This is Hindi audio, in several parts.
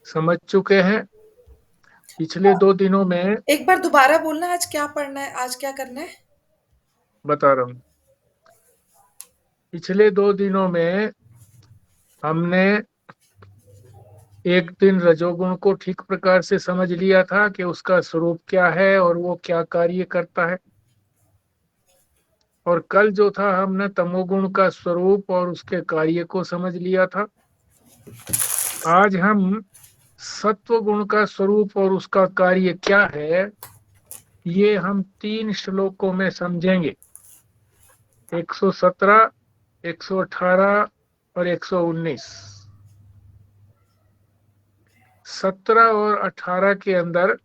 समझ चुके हैं। पिछले 2 दिनों में एक बार दोबारा बोलना, आज क्या पढ़ना है, आज क्या करना है? बता रहा हूँ। पिछले 2 दिनों में हमने एक दिन रजोगुण को ठीक प्रकार से समझ लिया था कि उसका स्वरूप क्या है और वो क्या कार्य करता है। और कल जो था हमने तमोगुण का स्वरूप और उसके कार्य को समझ लिया था। आज हम सत्व गुण का स्वरूप और उसका कार्य क्या है, ये हम 3 श्लोकों में समझेंगे। 117, 118 और 119। 17 और 18 के अंदर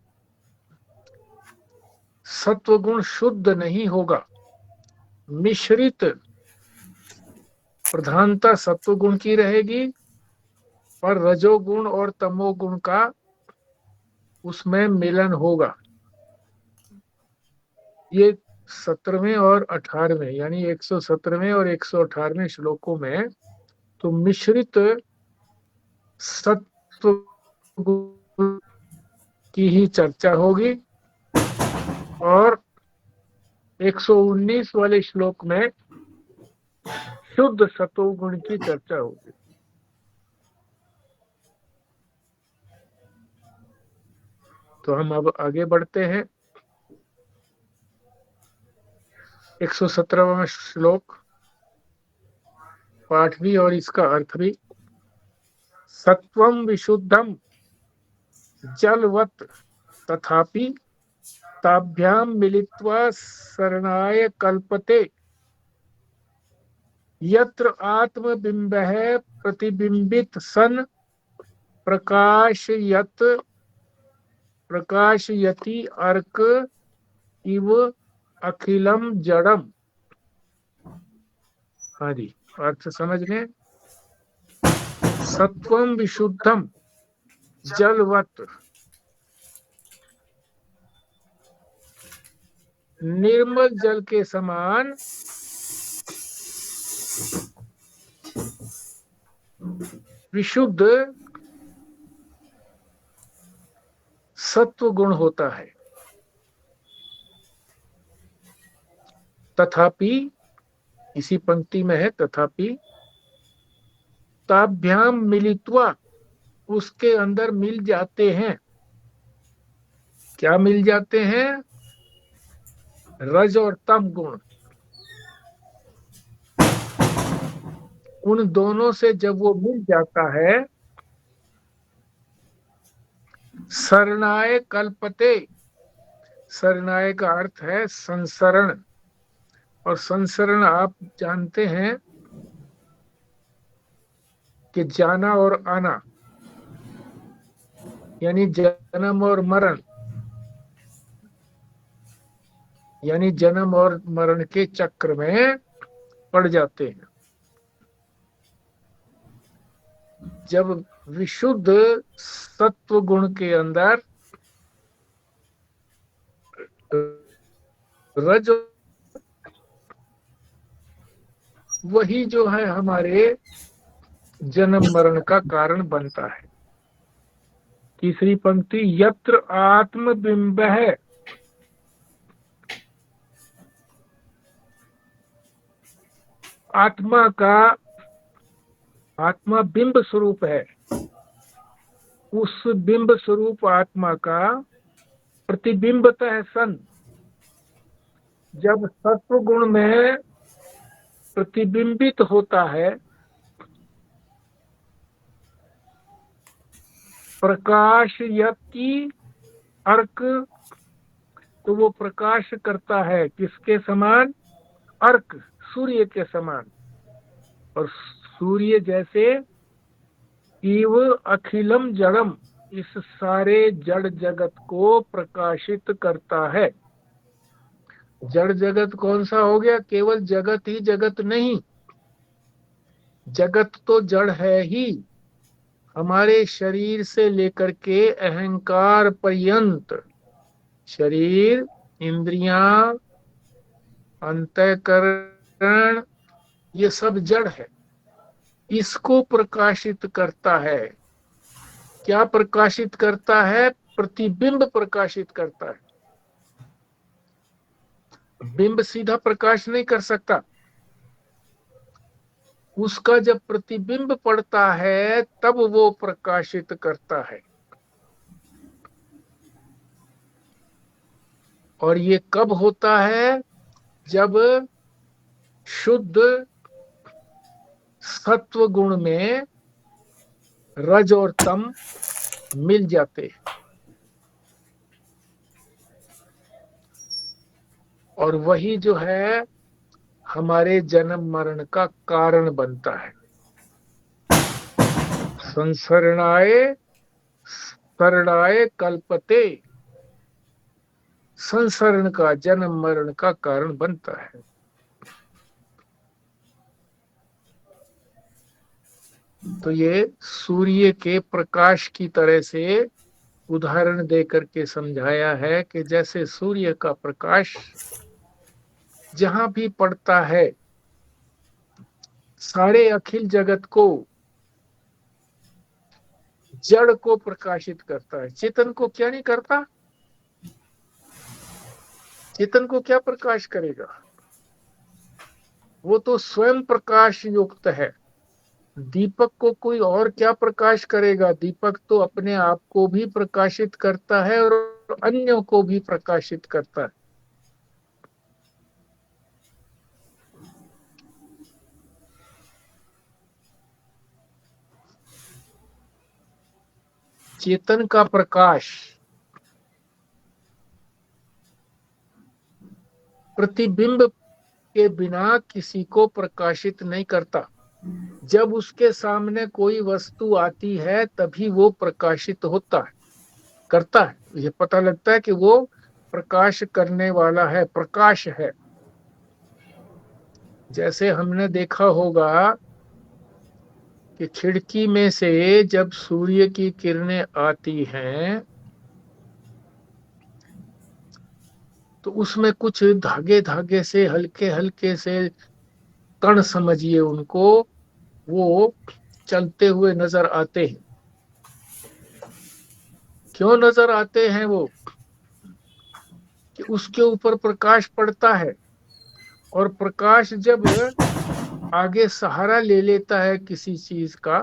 सत्वगुण शुद्ध नहीं होगा, मिश्रित प्रधानता सत्वगुण की रहेगी, और रजोगुण और तमोगुण का उसमें मिलन होगा। ये 17वें और 18वें यानी 117वें और 118वें श्लोकों में तो मिश्रित सत्व की ही चर्चा होगी, और 119 वाले श्लोक में शुद्ध सतोगुण की चर्चा होगी। तो हम अब आगे बढ़ते हैं। 117वां श्लोक, पाठ भी और इसका अर्थ भी। सत्वं विशुद्धम जलवत् तथापि ताभ्यां मिलित्वा शरणाय कल्पते, यत्र आत्मबिंबः प्रतिबिंबित सन प्रकाशयति अर्क इव अखिलम जड़म। हाँ जी, अर्थ समझ में। सत्वम विशुद्धम जलवत्, निर्मल जल के समान विशुद्ध सत्व गुण होता है। तथापि, इसी पंक्ति में है तथापि, ताभ्याम मिलित्वा, उसके अंदर मिल जाते हैं। क्या मिल जाते हैं? रज और तम गुण। उन दोनों से जब वो मिल जाता है, शरणाय कल्पते। शरणाय का अर्थ है संसरण, और संसरण आप जानते हैं कि जाना और आना, यानी जन्म और मरण, यानी जन्म और मरण के चक्र में पड़ जाते हैं। जब विशुद्ध सत्व गुण के अंदर रज, वही जो है हमारे जन्म मरण का कारण बनता है। तीसरी पंक्ति, यत्र आत्मबिंब है। आत्मा का, आत्मा बिंब स्वरूप है। उस बिंब स्वरूप आत्मा का प्रतिबिंबतः सन, जब सत्व गुण में प्रतिबिंबित होता है, प्रकाशयति अर्क, तो वो प्रकाश करता है किसके समान? अर्क, सूर्य के समान। और सूर्य जैसे इव अखिलम जड़म, इस सारे जड़ जगत को प्रकाशित करता है। जड़ जगत कौन सा हो गया? केवल जगत ही जगत नहीं, जगत तो जड़ है ही। हमारे शरीर से लेकर के अहंकार पर्यंत, शरीर, इंद्रियां, अंतःकरण, ये सब जड़ है। इसको प्रकाशित करता है क्या प्रकाशित करता है? प्रतिबिंब प्रकाशित करता है। बिंब सीधा प्रकाश नहीं कर सकता, उसका जब प्रतिबिंब पड़ता है तब वो प्रकाशित करता है। और ये कब होता है? जब शुद्ध सत्व गुण में रज और तम मिल जाते हैं, और वही जो है हमारे जन्म मरण का कारण बनता है। संसरणाय शरणाय कल्पते, संसरण का, जन्म मरण का कारण बनता है। तो ये सूर्य के प्रकाश की तरह से उदाहरण देकर के समझाया है कि जैसे सूर्य का प्रकाश जहां भी पड़ता है सारे अखिल जगत को, जड़ को प्रकाशित करता है, चेतन को क्या नहीं करता? चेतन को क्या प्रकाश करेगा? वो तो स्वयं प्रकाश युक्त है। दीपक को कोई और क्या प्रकाश करेगा? दीपक तो अपने आप को भी प्रकाशित करता है और अन्यों को भी प्रकाशित करता है। चेतन का प्रकाश प्रतिबिंब के बिना किसी को प्रकाशित नहीं करता। जब उसके सामने कोई वस्तु आती है तभी वो प्रकाशित होता है, करता है। ये पता लगता है कि वो प्रकाश करने वाला है, प्रकाश है। जैसे हमने देखा होगा कि खिड़की में से जब सूर्य की किरणें आती हैं तो उसमें कुछ धागे धागे से, हल्के हल्के से कण समझिए उनको, वो चलते हुए नजर आते हैं। क्यों नजर आते हैं वो? कि उसके ऊपर प्रकाश पड़ता है, और प्रकाश जब आगे सहारा ले लेता है किसी चीज का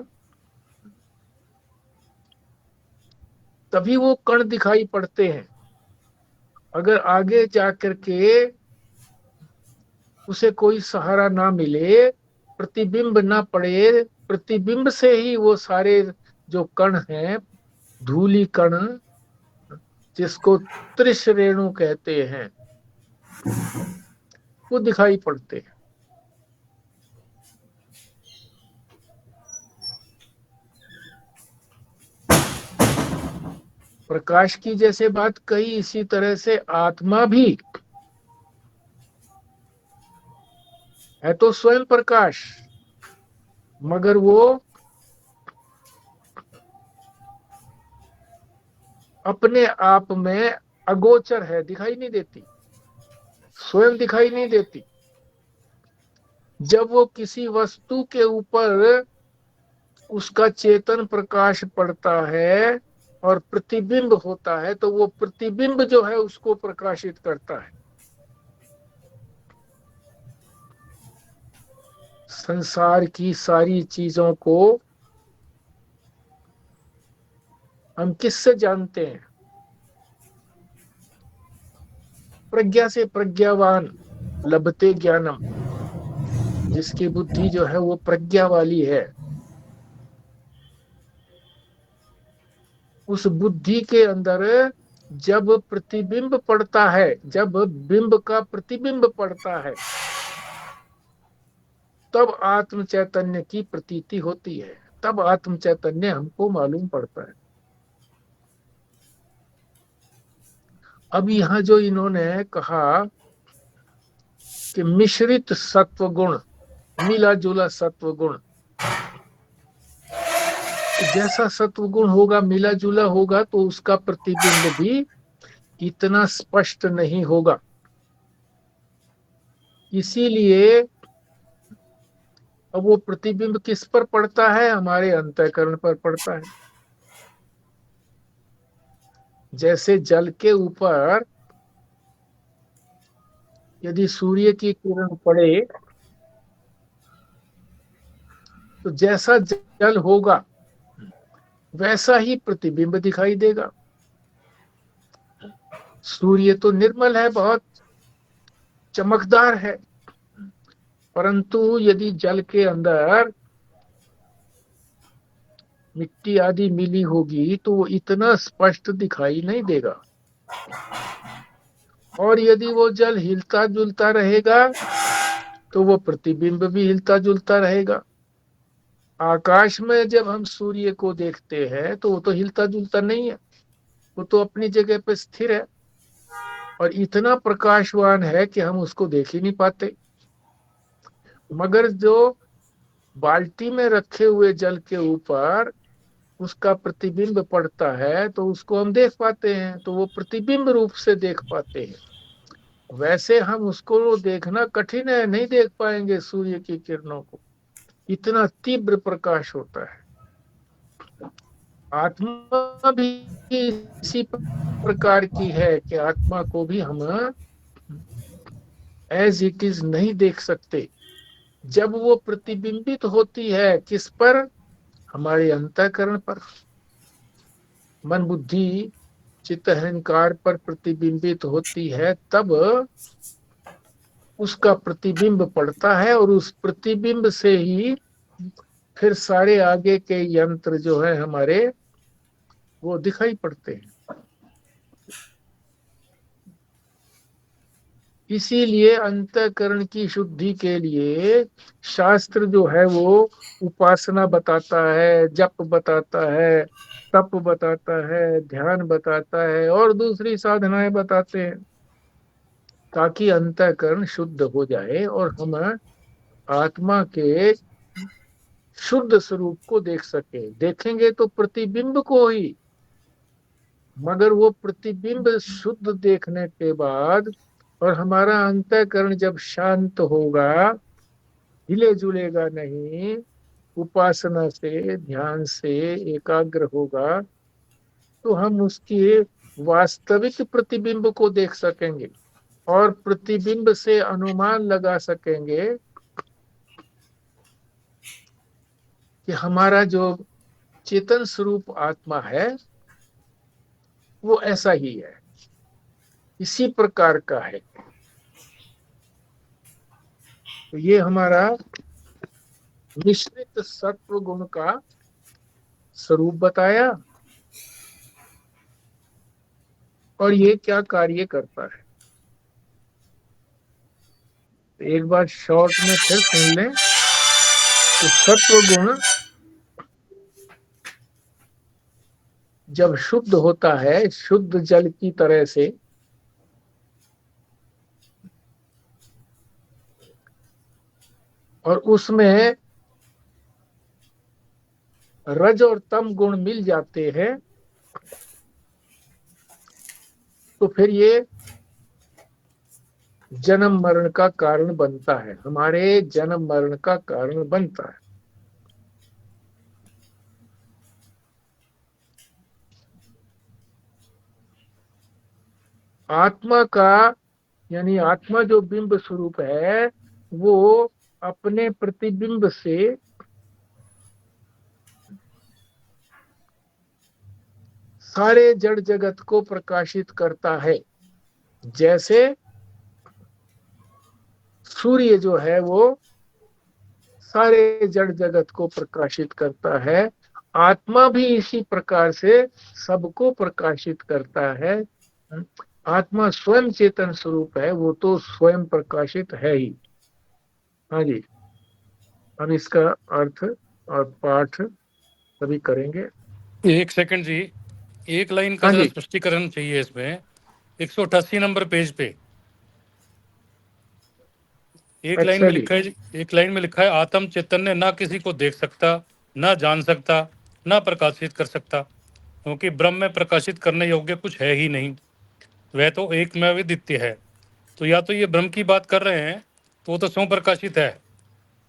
तभी वो कण दिखाई पड़ते हैं। अगर आगे जाकर के उसे कोई सहारा ना मिले, प्रतिबिंब ना पड़े, प्रतिबिंब से ही वो सारे जो कण हैं, धूली कण, जिसको त्रिश रेणु कहते हैं, वो दिखाई पड़ते हैं। प्रकाश की जैसे बात कही, इसी तरह से आत्मा भी है तो स्वयं प्रकाश, मगर वो अपने आप में अगोचर है, दिखाई नहीं देती, स्वयं दिखाई नहीं देती। जब वो किसी वस्तु के ऊपर उसका चेतन प्रकाश पड़ता है और प्रतिबिंब होता है तो वो प्रतिबिंब जो है उसको प्रकाशित करता है। संसार की सारी चीजों को हम किससे जानते हैं? प्रज्ञा से। प्रज्ञावान लभते ज्ञानम, जिसकी बुद्धि जो है वो प्रज्ञा वाली है, उस बुद्धि के अंदर जब प्रतिबिंब पड़ता है, जब बिंब का प्रतिबिंब पड़ता है, तब आत्म चैतन्य की प्रतीति होती है, तब आत्म चैतन्य हमको मालूम पड़ता है। अब यहाँ जो इन्होंने कहा कि मिश्रित सत्व गुण, मिला जुला सत्व गुण, जैसा सत्व गुण होगा, मिला जुला होगा, तो उसका प्रतिबिंब भी इतना स्पष्ट नहीं होगा। इसीलिए अब वो प्रतिबिंब किस पर पड़ता है? हमारे अंतःकरण पर पड़ता है। जैसे जल के ऊपर यदि सूर्य की किरण पड़े तो जैसा जल होगा वैसा ही प्रतिबिंब दिखाई देगा। सूर्य तो निर्मल है, बहुत चमकदार है, परंतु यदि जल के अंदर मिट्टी आदि मिली होगी तो वो इतना स्पष्ट दिखाई नहीं देगा। और यदि वो जल हिलता जुलता रहेगा तो वो प्रतिबिंब भी हिलता जुलता रहेगा। आकाश में जब हम सूर्य को देखते हैं तो वो तो हिलता जुलता नहीं है, वो तो अपनी जगह पे स्थिर है और इतना प्रकाशवान है कि हम उसको देख ही नहीं पाते। मगर जो बाल्टी में रखे हुए जल के ऊपर उसका प्रतिबिंब पड़ता है तो उसको हम देख पाते हैं, तो वो प्रतिबिंब रूप से देख पाते हैं। वैसे हम उसको देखना कठिन है, नहीं देख पाएंगे सूर्य की किरणों को, इतना तीव्र प्रकाश होता है। आत्मा भी इसी प्रकार की है कि आत्मा को भी हम एज इट इज नहीं देख सकते। जब वो प्रतिबिंबित होती है किस पर? हमारे अंतःकरण पर, मन बुद्धि चित्त अहंकार पर प्रतिबिंबित होती है, तब उसका प्रतिबिंब पड़ता है और उस प्रतिबिंब से ही फिर सारे आगे के यंत्र जो है हमारे वो दिखाई पड़ते हैं। इसीलिए अंतःकरण की शुद्धि के लिए शास्त्र जो है वो उपासना बताता है, जप बताता है, तप बताता है, ध्यान बताता है और दूसरी साधनाएं बताते हैं, ताकि अंतःकरण शुद्ध हो जाए और हम आत्मा के शुद्ध स्वरूप को देख सके। देखेंगे तो प्रतिबिंब को ही, मगर वो प्रतिबिंब शुद्ध देखने के बाद और हमारा अंतःकरण जब शांत होगा, हिले जुलेगा नहीं, उपासना से ध्यान से एकाग्र होगा, तो हम उसकी वास्तविक प्रतिबिंब को देख सकेंगे और प्रतिबिंब से अनुमान लगा सकेंगे कि हमारा जो चेतन स्वरूप आत्मा है वो ऐसा ही है, इसी प्रकार का है। तो ये हमारा मिश्रित सत्व गुण का स्वरूप बताया और ये क्या कार्य करता है। तो एक बार शॉर्ट में फिर सुन लें। तो सत्व गुण जब शुद्ध होता है शुद्ध जल की तरह से, और उसमें रज और तम गुण मिल जाते हैं, तो फिर ये जन्म मरण का कारण बनता है, हमारे जन्म मरण का कारण बनता है। आत्मा का यानी आत्मा जो बिंब स्वरूप है वो अपने प्रतिबिंब से सारे जड़ जगत को प्रकाशित करता है। जैसे सूर्य जो है वो सारे जड़ जगत को प्रकाशित करता है, आत्मा भी इसी प्रकार से सबको प्रकाशित करता है। आत्मा स्वयं चेतन स्वरूप है, वो तो स्वयं प्रकाशित है ही। हाँ जी, हम इसका अर्थ और पाठ सभी करेंगे। एक सेकंड जी, एक लाइन का हाँ जरा जी, स्पष्टीकरण चाहिए इसमें। 188 नंबर पेज पे एक लाइन अच्छा में जी, लिखा है, एक लाइन में लिखा है, आत्म चैतन्य ना किसी को देख सकता, ना जान सकता, ना प्रकाशित कर सकता, क्योंकि ब्रह्म में प्रकाशित करने योग्य कुछ है ही नहीं, वह तो एक में द्वितीय है। तो या तो ये ब्रह्म की बात कर रहे हैं तो वो तो स्वयं प्रकाशित है,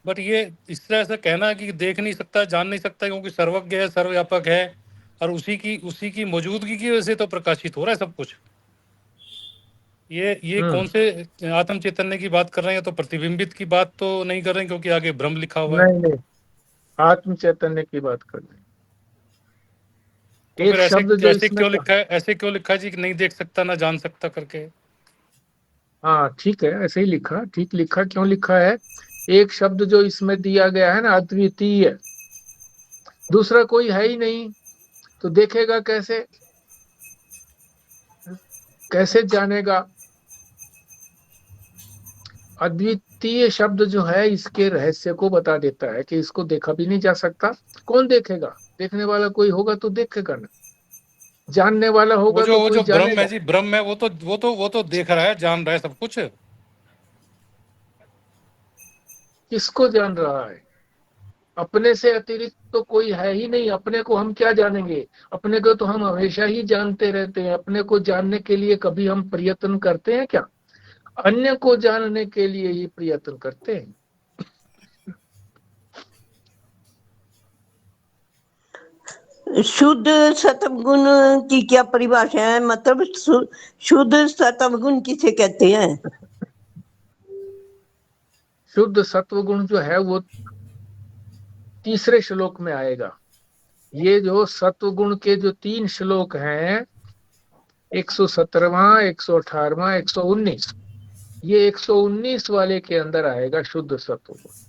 बट ये इस तरह से कहना कि देख नहीं सकता, जान नहीं सकता क्योंकि सर्वज्ञ है, सर्वव्यापक है, और उसी की मौजूदगी की वजह से तो प्रकाशित हो रहा है सब कुछ। ये कौन से आत्म चैतन्य की बात कर रहे हैं? तो प्रतिबिंबित की बात तो नहीं कर रहे हैं, क्योंकि आगे ब्रह्म लिखा हुआ है। नहीं नहीं, आत्म चैतन्य की बात कर रहे हैं। तो एक फिर ऐसे शब्द जो ऐसे इसमें क्यों लिखा है, ऐसे क्यों लिखा है जी कि नहीं देख सकता ना जान सकता करके? हाँ ठीक है, ऐसे ही लिखा, ठीक लिखा। क्यों लिखा है? एक शब्द जो इसमें दिया गया है ना, अद्वितीय, दूसरा कोई है ही नहीं, तो देखेगा कैसे, कैसे जानेगा? अद्वितीय शब्द जो है इसके रहस्य को बता देता है कि इसको देखा भी नहीं जा सकता। कौन देखेगा? देखने वाला कोई होगा तो देखेगा ना, जानने वाला होगा तो वो कोई जो ब्रह्म है जानेगा। जी, ब्रह्म है, वो तो देख रहा है, जान रहा है सब कुछ। किसको जान रहा है? अपने से अतिरिक्त तो कोई है ही नहीं। अपने को हम क्या जानेंगे? अपने को तो हम हमेशा ही जानते रहते हैं। अपने को जानने के लिए कभी हम प्रयत्न करते हैं क्या? अन्य को जानने के लिए ही प्रयत्न करते हैं। शुद्ध सत्वगुण की क्या परिभाषा है? मतलब शुद्ध सत्वगुण किसे कहते हैं? शुद्ध सत्वगुण जो है वो तीसरे श्लोक में आएगा। ये जो सत्वगुण के जो 3 श्लोक हैं, 117वां, 118वां, 119, ये 119 वाले के अंदर आएगा शुद्ध सत्वगुण।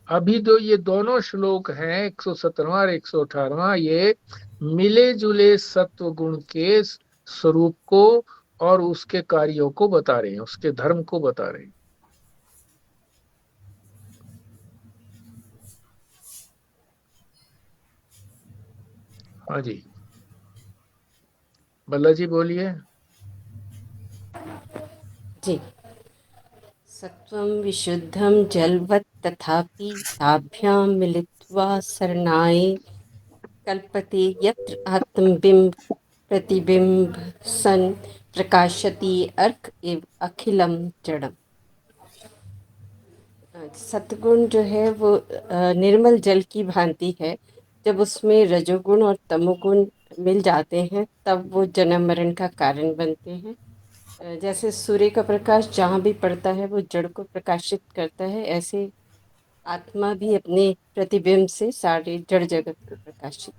अभी जो ये दोनों श्लोक हैं, 117वां और 118वां, ये मिले जुले सत्वगुण के स्वरूप को और उसके कार्यों को बता रहे हैं, उसके धर्म को बता रहे हैं। हाँ जी, बल्ला जी बोलिए। जी। सत्वं विशुद्धं जलवत् तथापि ताभ्यां मिलित्वा सरणाय कल्पते यत्र आत्मबिम्ब प्रतिबिंब सन प्रकाशति अर्क इव अखिलम जड़म। सत्गुण जो है वो निर्मल जल की भांति है। जब उसमें रजोगुण और तमोगुण मिल जाते हैं तब वो जन्म मरण का कारण बनते हैं। जैसे सूर्य का प्रकाश जहाँ भी पड़ता है वो जड़ को प्रकाशित करता है, ऐसे आत्मा भी अपने प्रतिबिंब से सारे जड़ जगत को प्रकाशित।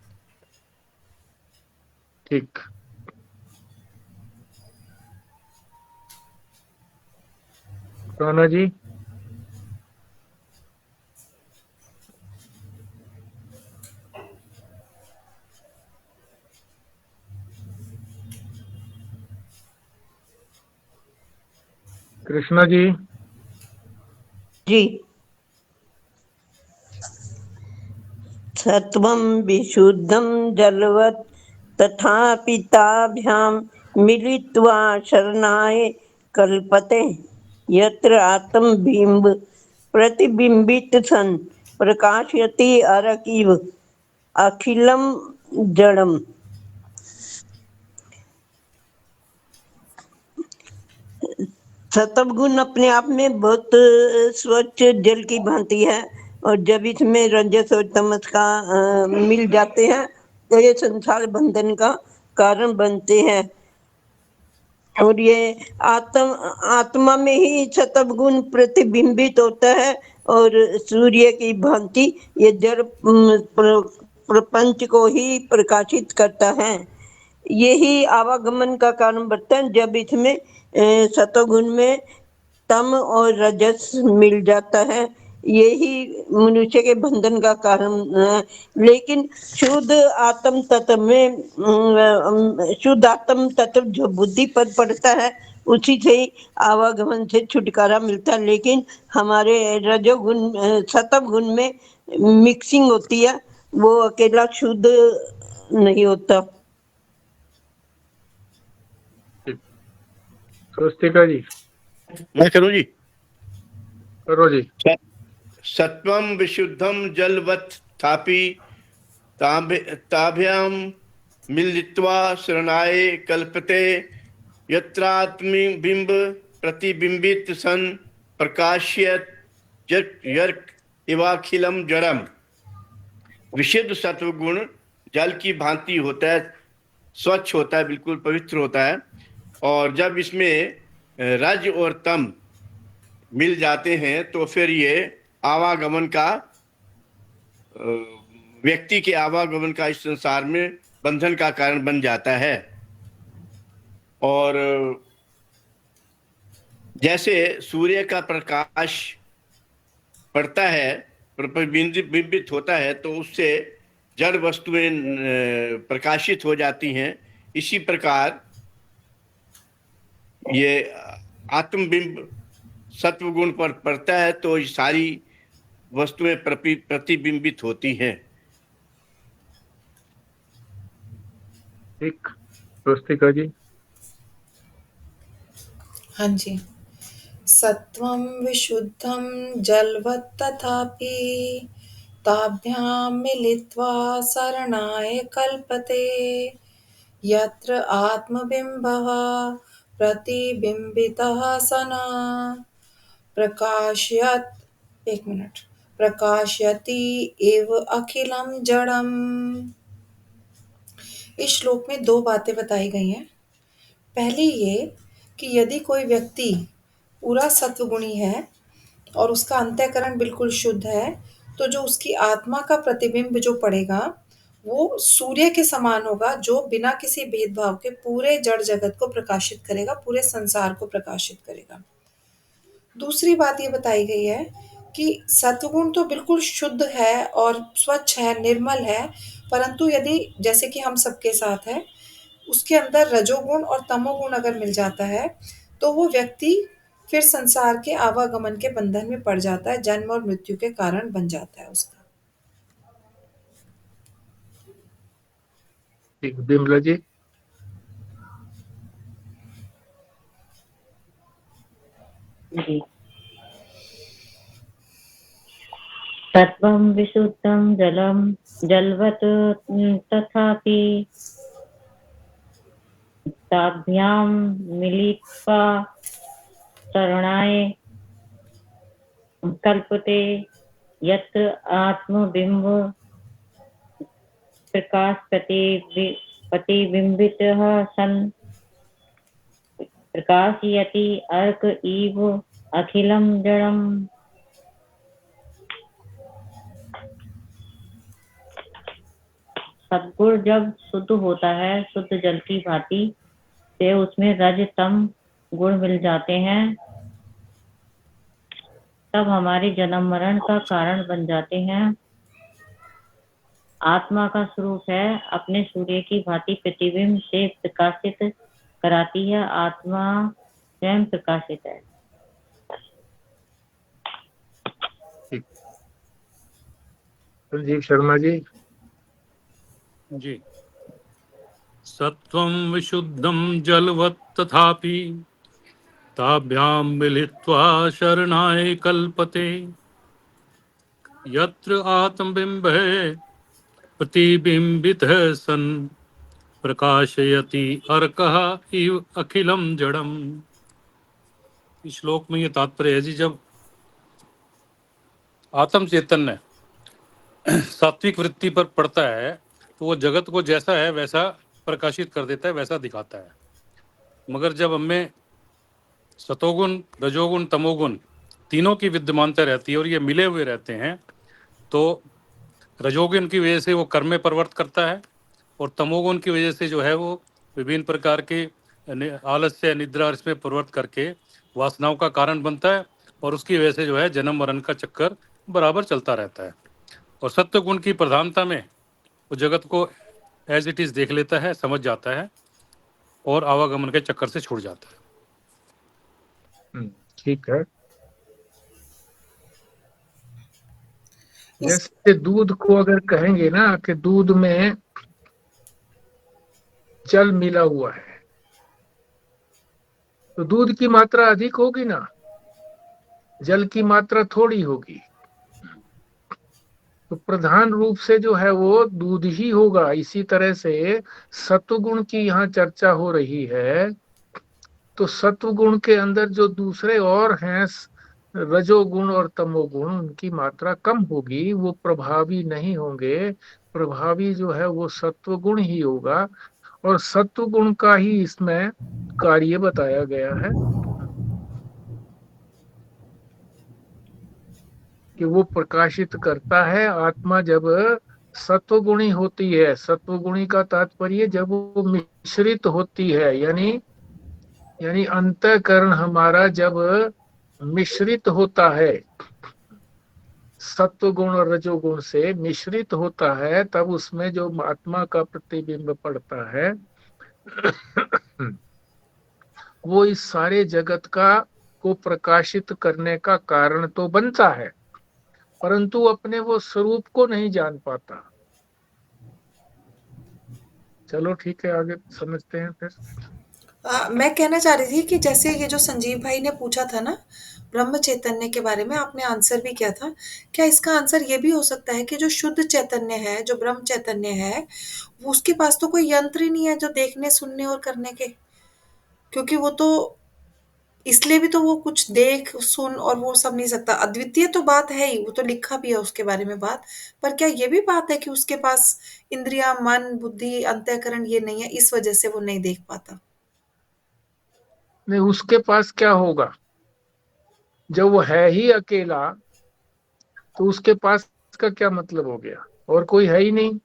ठीक। रोना जी। कृष्णा जी। जी। सत्वं विशुद्धं जलवत् तथापि ताभ्यां मिलित्वा शरणाय कल्पते यत्र आत्मबिम्ब प्रतिबिंबित सन प्रकाशयति अरकिव अखिलम जड़म। सत्वगुण अपने आप में बहुत स्वच्छ जल की भांति है, और जब इसमें रजस और तमस का मिल जाते हैं तो ये संसार बंधन का कारण बनते हैं। और ये आत्मा में ही सत्वगुण प्रतिबिंबित होता है और सूर्य की भांति ये जड़ प्रपंच को ही प्रकाशित करता है। यही आवागमन का कारण बनता है। जब इसमें सतोगुण में तम और रजस मिल जाता है, यही मनुष्य के बंधन का कारण है। लेकिन शुद्ध आत्म तत्व में शुद्ध आत्म तत्व जो बुद्धि पर पड़ता है उसी से ही आवागमन से छुटकारा मिलता है। लेकिन हमारे रजोगुण सतोगुण में मिक्सिंग होती है, वो अकेला शुद्ध नहीं होता। स्वस्तिका जी। मैं करूं जी? करो जी। सत्वं विशुद्धं जलवत् थापि ताभ्यां मिलित्वा शरणाय कल्पते यत्रात्मबिंब प्रतिबिंबित सन प्रकाश्यत यर्क इवाखिलम जड़म। विशुद्ध सत्वगुण जल की भांति होता है, स्वच्छ होता है, बिल्कुल पवित्र होता है। और जब इसमें रज और तम मिल जाते हैं तो फिर ये आवागमन का, व्यक्ति के आवागमन का इस संसार में बंधन का कारण बन जाता है। और जैसे सूर्य का प्रकाश पड़ता है, प्रतिबिंबित होता है, तो उससे जड़ वस्तुएं प्रकाशित हो जाती हैं। इसी प्रकार ये आत्मबिंब सत्वगुण पर पड़ता है तो ये सारी वस्तुएं प्रतिबिंबित होती हैं। ठीक, स्वस्तिका जी। हाँ जी। सत्वं विशुद्धं जलवत् तथापि ताभ्यां मिलित्वा सरणाय कल्पते यत्र आत्मबिम्बः प्रतिबिम्बितः सना प्रकाशयत् एक मिनट प्रकाशयति एव अखिलं जड़म। इस श्लोक में दो बातें बताई गई हैं। पहली ये कि यदि कोई व्यक्ति पूरा सत्वगुणी है और उसका अंतःकरण बिल्कुल शुद्ध है, तो जो उसकी आत्मा का प्रतिबिंब जो पड़ेगा वो सूर्य के समान होगा, जो बिना किसी भेदभाव के पूरे जड़ जगत को प्रकाशित करेगा, पूरे संसार को प्रकाशित करेगा। दूसरी बात ये बताई गई है कि सत्वगुण तो बिल्कुल शुद्ध है और स्वच्छ है, निर्मल है, परंतु यदि जैसे कि हम सबके साथ है, उसके अंदर रजोगुण और तमोगुण अगर मिल जाता है तो वो व्यक्ति फिर संसार के आवागमन के बंधन में पड़ जाता है, जन्म और मृत्यु के कारण बन जाता है उसका। ठीक, बिमला जी। जी। सत्वं विशुद्धं जलं जलवत् तथापि ताभ्यां मिलित्वा सरणाय कल्पते यत्र आत्मबिम्ब प्रकाश प्रतिबिंबितः सन् प्रकाशयति अर्क इव अखिलं जड़म। सद्गुण जब शुद्ध होता है, शुद्ध जल की भांति से उसमें रज तम गुण मिल जाते हैं, तब हमारे जन्म मरण का कारण बन जाते हैं। आत्मा का स्वरूप है अपने सूर्य की भांति प्रतिबिंब से प्रकाशित कराती है। आत्मा स्वयं प्रकाशित है। ठीक, संजीव शर्मा जी। जी। सत्वं विशुद्धं जलवत् तथापि ताभ्यां मिलित्वा शरणाय कल्पते यत्र आत्मबिम्बः प्रतिबिंबितः सन् प्रकाशयति अर्कः इव अखिलं जड़म। इस श्लोक में ये तात्पर्य है जी, जब आत्म चैतन्य सात्विक वृत्ति पर पड़ता है तो वो जगत को जैसा है वैसा प्रकाशित कर देता है, वैसा दिखाता है। मगर जब हमें सतोगुण, रजोगुण, तमोगुण तीनों की विद्यमानता रहती है और ये मिले हुए रहते हैं, तो रजोगुण की वजह से वो कर्म में प्रवृत्त करता है और तमोगुण की वजह से जो है वो विभिन्न प्रकार के आलस्य, निद्रा, इसमें प्रवृत्त करके वासनाओं का कारण बनता है और उसकी वजह से जो है जन्म मरण का चक्कर बराबर चलता रहता है। और सत्य गुण की प्रधानता में वो जगत को एज इट इज देख लेता है, समझ जाता है और आवागमन के चक्कर से छूट जाता है। ठीक है। जैसे दूध को अगर कहेंगे ना कि दूध में जल मिला हुआ है तो दूध की मात्रा अधिक होगी ना, जल की मात्रा थोड़ी होगी। तो प्रधान रूप से जो है वो दूध ही होगा। इसी तरह से सत्वगुण की यहाँ चर्चा हो रही है, तो सत्वगुण के अंदर जो दूसरे और हैं रजोगुण और तमोगुण, उनकी मात्रा कम होगी, वो प्रभावी नहीं होंगे। प्रभावी जो है वो सत्व गुण ही होगा, और सत्व गुण का ही इसमें कार्य बताया गया है कि वो प्रकाशित करता है। आत्मा जब सत्वगुणी होती है, सत्वगुणी का तात्पर्य जब वो मिश्रित होती है, यानी अंतःकरण हमारा जब मिश्रित होता है, सत्वगुण और रजोगुण से मिश्रित होता है, तब उसमें जो आत्मा का प्रतिबिंब पड़ता है वो इस सारे जगत को प्रकाशित करने का कारण तो बनता है, परंतु अपने वो स्वरूप को नहीं जान पाता। चलो ठीक है, आगे समझते हैं फिर। मैं कहना चाह रही थी कि जैसे ये जो संजीव भाई ने पूछा था ना ब्रह्म चैतन्य के बारे में, आपने आंसर भी किया था। क्या इसका आंसर ये भी हो सकता है कि जो शुद्ध चैतन्य है, जो ब्रह्म चैतन्य है, वो उसके पास तो कोई यंत्र ही नहीं है जो देखने, सुनने और करने के, क्योंकि वो तो इसलिए भी तो वो कुछ देख, सुन और वो सब नहीं सकता। अद्वितीय तो बात है ही, वो तो लिखा भी है उसके बारे में बात। पर क्या ये भी बात है कि उसके पास इंद्रियां, मन, बुद्धि, अंतःकरण ये नहीं है, इस वजह से वो नहीं देख पाता? नहीं, उसके पास क्या होगा? जब वो है ही अकेला तो उसके पास का क्या मतलब हो गया? और कोई है ही नहीं।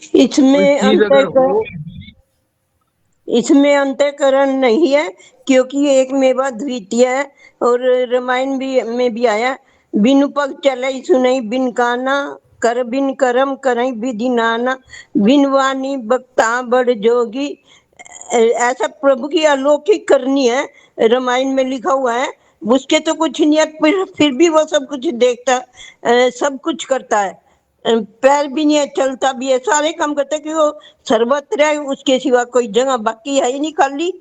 कोई इसमें चीज अगर हो, इसमें अंतःकरण नहीं है, क्योंकि ये एक मेवा द्वितीय है। और रामायण भी में भी आया, बिनु पग चलई सुनई बिन काना, कर बिन करम करई विधि नाना, बिन वाणी बक्ता बड़ जोगी। ऐसा प्रभु की अलौकिक करनी है, रामायण में लिखा हुआ है। उसके तो कुछ नहीं है, फिर भी वो सब कुछ देखता, सब कुछ करता है। पैर भी नहीं है, चलता भी है, सारे काम करता है, कि वो सर्वत्र है, उसके सिवा कोई जगह बाकी है ही नहीं, खाली।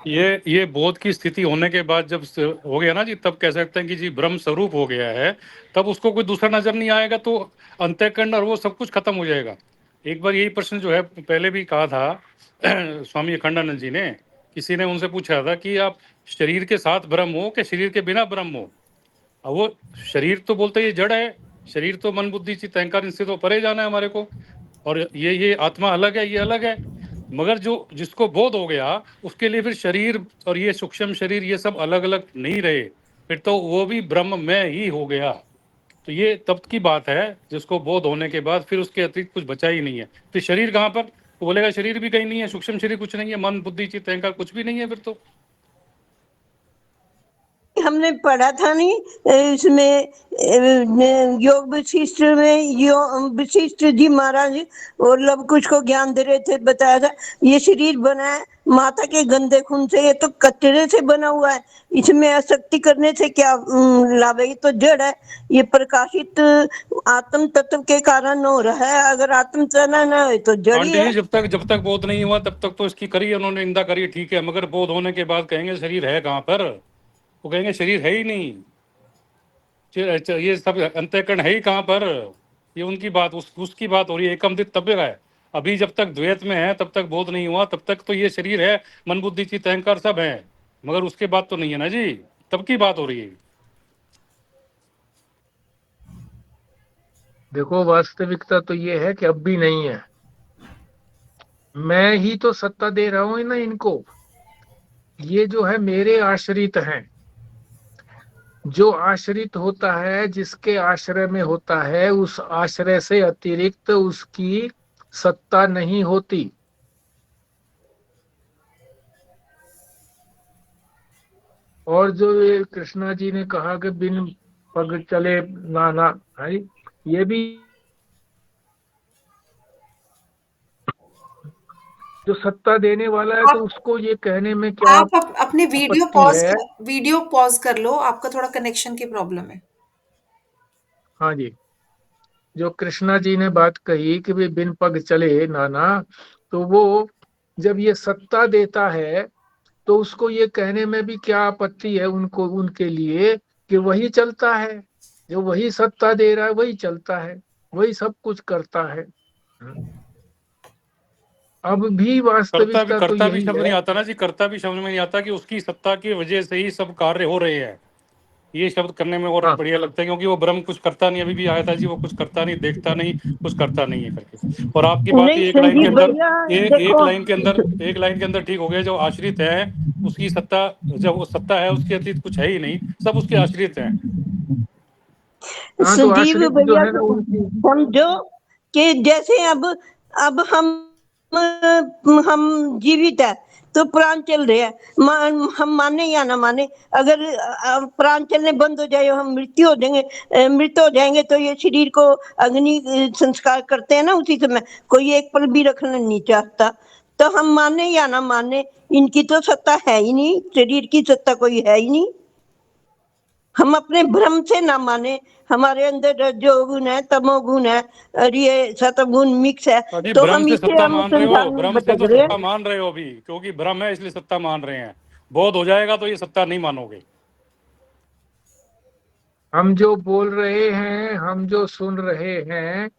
ये बोध की स्थिति होने के बाद जब हो गया ना जी, तब कह सकते हैं कि जी ब्रह्म स्वरूप हो गया है। तब उसको कोई दूसरा नजर नहीं आएगा, तो अंतःकरण और वो सब कुछ खत्म हो जाएगा। एक बार यही प्रश्न जो है पहले भी कहा था स्वामी अखंडानंद जी ने, किसी ने उनसे पूछा था कि आप शरीर के साथ ब्रह्म हो कि शरीर के बिना ब्रह्म हो। अब वो शरीर तो बोलते ये जड़ है, शरीर तो मन बुद्धि चित्त अहंकार, इनसे तो परे जाना है हमारे को, और ये आत्मा अलग है, ये अलग है। मगर जो जिसको बोध हो गया उसके लिए फिर शरीर और ये सूक्ष्म शरीर ये सब अलग अलग नहीं रहे, फिर तो वो भी ब्रह्म में ही हो गया। तो ये तब की बात है, जिसको बोध होने के बाद फिर उसके अतिरिक्त कुछ बचा ही नहीं है। फिर शरीर कहाँ पर? तो बोलेगा शरीर भी कहीं नहीं है, सूक्ष्म शरीर कुछ नहीं है, मन बुद्धि चित्त अहंकार कुछ भी नहीं है फिर तो। हमने पढ़ा था नहीं, इसमें योग वशिष्ठ में वशिष्ठ जी महाराज और लव कुश को ज्ञान दे रहे थे, बताया था ये शरीर बना है माता के गंदे खून से, ये तो कचरे से बना हुआ है, इसमें आसक्ति करने से क्या लाभ है, ये तो जड़ है, ये प्रकाशित आत्म तत्व के कारण हो रहा है, अगर आत्म चला ना हो तो जड़ ही आंटी है। जी, जब तक बोध नहीं हुआ तब तक तो इसकी करी उन्होंने, निंदा करी, ठीक है, मगर बोध होने के बाद कहेंगे शरीर है कहाँ पर? वो कहेंगे शरीर है ही नहीं, ये सब अंतःकरण है ही कहाँ पर? ये उनकी बात, उसकी बात हो रही है, एकम द्वित तब्य है। अभी जब तक द्वैत में है तब तक बोध नहीं हुआ, तब तक तो ये शरीर है, मन बुद्धि चित्त अहंकार सब है, मगर उसके बाद तो नहीं है ना जी, तब की बात हो रही है। देखो वास्तविकता तो ये है कि अब भी नहीं है। मैं ही तो सत्ता दे रहा हूं ना इनको। ये जो है मेरे आश्रित हैं। जो आश्रित होता है, जिसके आश्रय में होता है, उस आश्रय से अतिरिक्त उसकी सत्ता नहीं होती। और जो ये कृष्णा जी ने कहा कि बिन पग चले नाना, है, ये भी जो सत्ता देने वाला है, तो आप उसको ये कहने में क्या आप अपने आपत्ति है? वीडियो पॉज कर लो, आपका थोड़ा कनेक्शन की प्रॉब्लम है। हाँ जी, जो कृष्णा जी ने बात कही कि भी बिन पग चले नाना, तो वो जब ये सत्ता देता है तो उसको ये कहने में भी क्या आपत्ति है उनको, उनके लिए, कि वही चलता है। जो वही सत्ता दे रहा है वही चलता है, वही सब कुछ करता है। अब भी वास्तविकता तो करता भी यही शब्द है। नहीं आता ना जी, करता भी शब्द में नहीं आता कि उसकी सत्ता की वजह से ही सब कार्य हो रहे हैं। ये शब्द करने में और हाँ। बढ़िया लगता है, क्योंकि वो ब्रह्म कुछ करता नहीं, अभी भी आया था जी, वो कुछ करता नहीं, देखता नहीं, कुछ करता नहीं है करके। और आपकी बात नहीं ही एक लाइन के संजीव अंदर, भैया एक देखो, लाइन के अंदर ठीक हो गया। जो आश्रित है उसकी सत्ता, जब वो सत्ता है उसके अतीत कुछ है ही नहीं, सब उसके आश्रित हैं। हाँ, तो संजीव आश्रित जो भैया है ना उनकी, समझो कि जैसे अब हम जीवित है तो प्राण चल रहे हैं, हम माने या ना माने, अगर प्राण चलने बंद हो जाए, हम मृत्यु हो जाएंगे, मृत हो जाएंगे, तो ये शरीर को अग्नि संस्कार करते हैं ना उसी समय, कोई एक पल भी रखना नहीं चाहता। तो हम माने या ना माने, इनकी तो सत्ता है ही नहीं, शरीर की सत्ता कोई है ही नहीं। हम अपने भ्रम से ना माने, हमारे अंदर रजोगुण है, तमोगुण है और ये सतगुण मिक्स है, अभी तो भ्रम हम से इसे सत्ता मान रहे अनुसंधान हो, में भ्रम से भटक तो रहे सत्ता हैं। मान रहे हो अभी, क्योंकि भ्रम है इसलिए सत्ता मान रहे हैं। बोध हो जाएगा तो ये सत्ता नहीं मानोगे। हम जो बोल रहे हैं, हम जो सुन रहे हैं,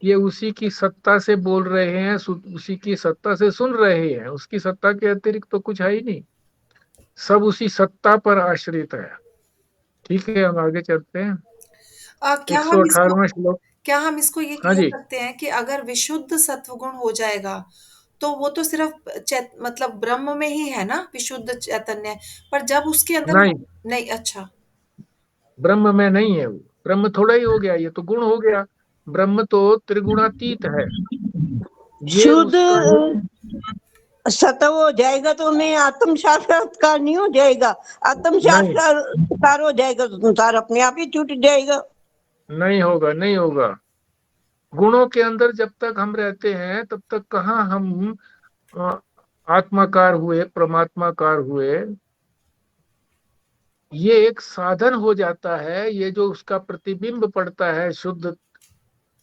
ये उसी की सत्ता से बोल रहे हैं, उसी की सत्ता से सुन रहे हैं। उसकी सत्ता के अतिरिक्त तो कुछ है ही नहीं, सब उसी सत्ता पर आश्रित है। ठीक है, हम आगे चलते हैं। क्या हम इसको 118वां श्लोक। क्या हम इसको ये हाँ कह जी। सकते हैं कि अगर विशुद्ध सत्वगुण हो जाएगा तो वो तो सिर्फ मतलब ब्रह्म में ही है ना विशुद्ध चैतन्य, पर जब उसके अंदर नहीं, नहीं, अच्छा, ब्रह्म में नहीं है वो। ब्रह्म थोड़ा ही हो गया, ये तो गुण हो गया। ब्रह्म तो त्रिगुणातीत है। ये शुद्ध उसका, सतव हो जाएगा तो हमें आत्म साक्षात्कार नहीं हो जाएगा, आत्म नहीं, साक्षात्कार हो जाएगा तो संसार अपने आप ही छूट जाएगा। नहीं होगा, नहीं होगा। गुणों के अंदर जब तक हम रहते हैं तब तक कहाँ हम अ, आत्माकार हुए, परमात्माकार हुए। ये एक साधन हो जाता है। ये जो उसका प्रतिबिंब पड़ता है शुद्ध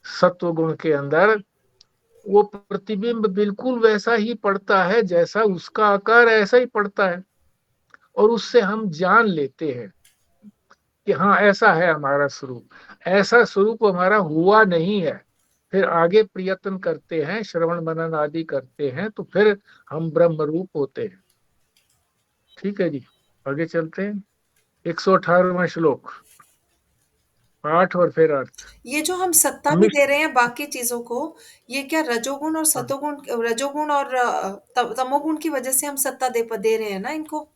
सत्व गुण के अंदर, वो प्रतिबिंब बिल्कुल वैसा ही पड़ता है जैसा उसका आकार, ऐसा ही पड़ता है। और उससे हम जान लेते हैं कि हाँ, ऐसा है हमारा स्वरूप। ऐसा स्वरूप हमारा हुआ नहीं है। फिर आगे प्रयत्न करते हैं, श्रवण मनन आदि करते हैं, तो फिर हम ब्रह्म रूप होते हैं। ठीक है जी, आगे चलते हैं। 118वां श्लोक, पाठ और फिर अर्थ। ये जो हम सत्ता भी मिश दे रहे हैं बाकी चीजों को, ये क्या रजोगुण और सतोगुण, रजोगुण और तमोगुण की वजह से हम सत्ता दे रहे हैं ना इनको,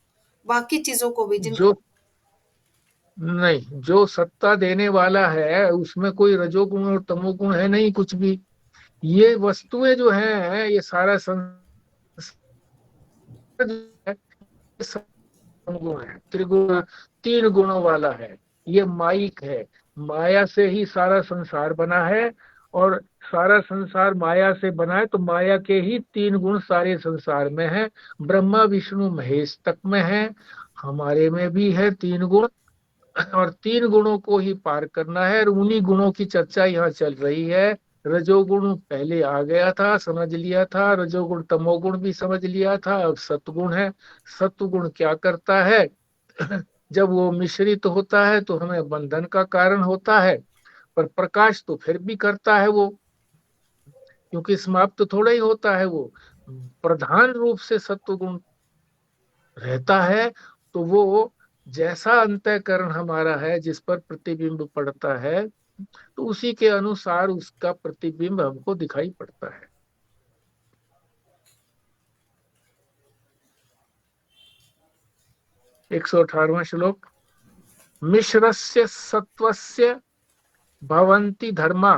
बाकी चीजों को भी जिनको, जो नहीं, जो सत्ता देने वाला है उसमें कोई रजोगुण और तमोगुण है नहीं कुछ भी। ये वस्तुएं जो हैं, ये सारा संसार जो है, ये सब गुण है, त्रिगुण, तीन गुणों वाला है। ये माइक है, माया से ही सारा संसार बना है। और सारा संसार माया से बना है, तो माया के ही तीन गुण सारे संसार में है। ब्रह्मा विष्णु महेश तक में है, हमारे में भी है तीन गुण। और तीन गुणों को ही पार करना है, और उन्हीं गुणों की चर्चा यहाँ चल रही है। रजोगुण पहले आ गया था, समझ लिया था, रजोगुण तमोगुण भी समझ लिया था, अब सतगुण है। सतगुण क्या करता है? जब वो मिश्रित होता है तो हमें बंधन का कारण होता है, पर प्रकाश तो फिर भी करता है वो, क्योंकि समाप्त तो थोड़ा ही होता है वो। प्रधान रूप से सत्वगुण रहता है। तो वो जैसा अंतःकरण हमारा है, जिस पर प्रतिबिंब पड़ता है, तो उसी के अनुसार उसका प्रतिबिंब हमको दिखाई पड़ता है। एक 118वां श्लोक। मिश्रस्य सत्वस्य भवन्ति धर्मा,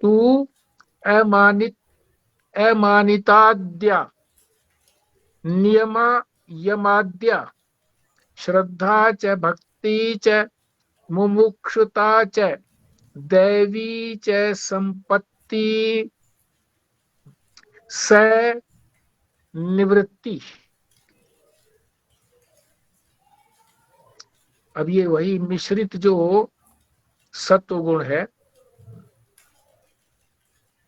तू अमानित अमानिताद्या नियमा यमाद्या श्रद्धा च भक्ति च मुमुक्षुता च दैवी च संपत्ति स निवृत्ति। अब ये वही मिश्रित जो सत्व गुण है,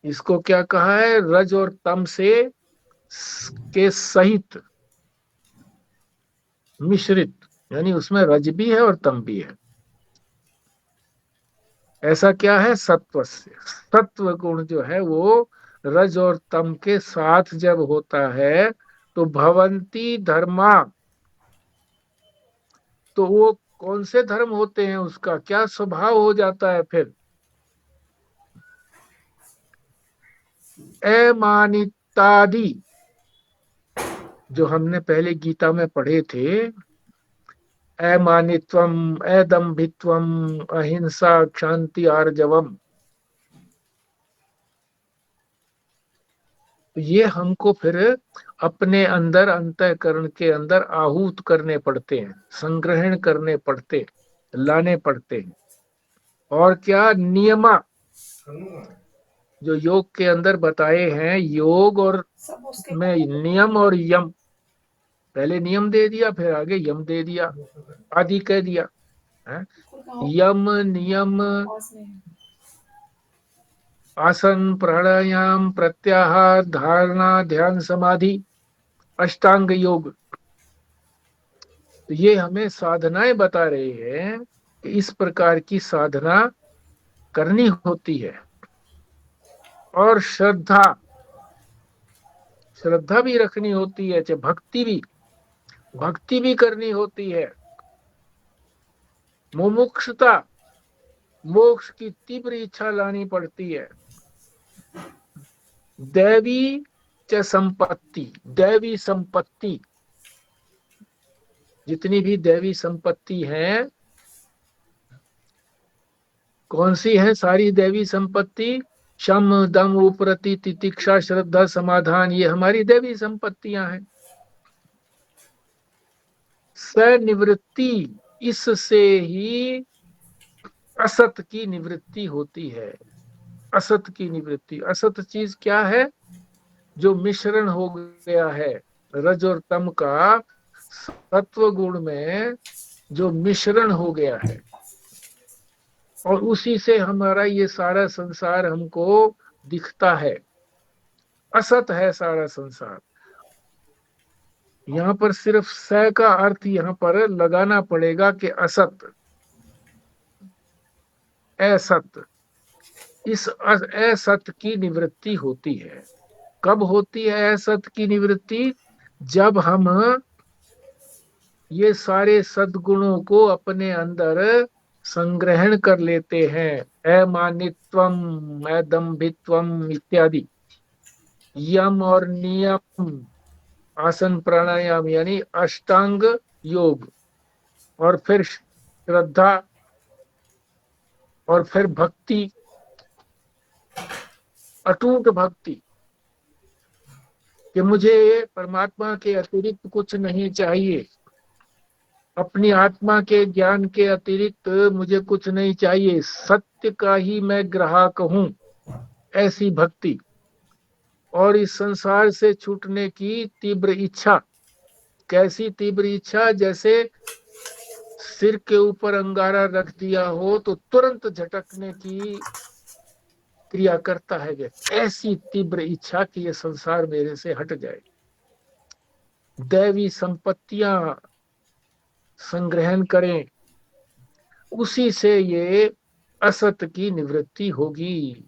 इसको क्या कहा है? रज और तम से के सहित मिश्रित, यानी उसमें रज भी है और तम भी है। ऐसा क्या है? सत्व से। सत्व गुण जो है वो रज और तम के साथ जब होता है तो भवंती धर्मा, तो वो कौन से धर्म होते हैं, उसका क्या स्वभाव हो जाता है फिर? अमानितादि, जो हमने पहले गीता में पढ़े थे, अमानित्वम, अदम्भित्वम, अहिंसा, क्षांति, आर्जवम, तो ये हमको फिर अपने अंदर अंतःकरण के अंदर आहूत करने पड़ते हैं, संग्रहण करने पड़ते, लाने पड़ते हैं। और क्या? नियमा, जो योग के अंदर बताए हैं, योग और सब उसके में नियम और यम, पहले नियम दे दिया, फिर आगे यम दे दिया, आदि कह दिया है? यम नियम, पास में है। आसन, प्राणायाम, प्रत्याहार, धारणा, ध्यान, समाधि, अष्टांग योग, तो ये हमें साधनाएं बता रहे हैं कि इस प्रकार की साधना करनी होती है। और श्रद्धा, श्रद्धा भी रखनी होती है, चाहे भक्ति भी करनी होती है। मुमुक्षुता, मोक्ष की तीव्र इच्छा लानी पड़ती है। दैवी च संपत्ति, दैवी संपत्ति, जितनी भी दैवी संपत्ति है, कौन सी है सारी दैवी संपत्ति? शम, दम, उपरति, तितिक्षा, श्रद्धा, समाधान, ये हमारी दैवी संपत्तियां हैं। सनिवृत्ति, इससे ही असत की निवृत्ति होती है। असत की निवृत्ति, असत चीज क्या है? जो मिश्रण हो गया है रज और तम का, सत्व गुण में जो मिश्रण हो गया है, और उसी से हमारा ये सारा संसार हमको दिखता है। असत है सारा संसार। यहाँ पर सिर्फ स का अर्थ यहाँ पर लगाना पड़ेगा कि असत, असत, इस असत की निवृत्ति होती है। कब होती है असत की निवृत्ति? जब हम ये सारे सद्गुणों को अपने अंदर संग्रहण कर लेते हैं, अमानित्वम, अदम्भित्वम इत्यादि, यम और नियम, आसन, प्राणायाम यानी अष्टांग योग, और फिर श्रद्धा, और फिर भक्ति, अटूट भक्ति, कि मुझे परमात्मा के अतिरिक्त कुछ नहीं चाहिए, अपनी आत्मा के ज्ञान के अतिरिक्त मुझे कुछ नहीं चाहिए, सत्य का ही मैं ग्राहक हूं, ऐसी भक्ति। और इस संसार से छूटने की तीव्र इच्छा। कैसी तीव्र इच्छा? जैसे सिर के ऊपर अंगारा रख दिया हो तो तुरंत झटकने की क्रिया करता है व्यक्ति, ऐसी तीव्र इच्छा कि ये संसार मेरे से हट जाए। दैवी संपत्तियां संग्रहण करें, उसी से ये असत की निवृत्ति होगी।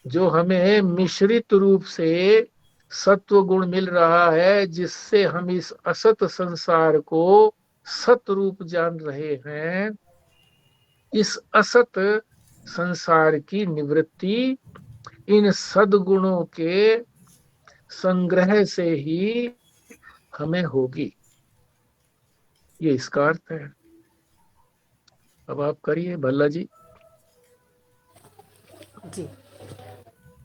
जो हमें मिश्रित रूप से सत्व गुण मिल रहा है, जिससे हम इस असत संसार को सत रूप जान रहे हैं, इस असत संसार की निवृत्ति इन सद्गुणों के संग्रह से ही हमें होगी। ये इसका अर्थ है। अब आप करिए भल्ला जी। जी।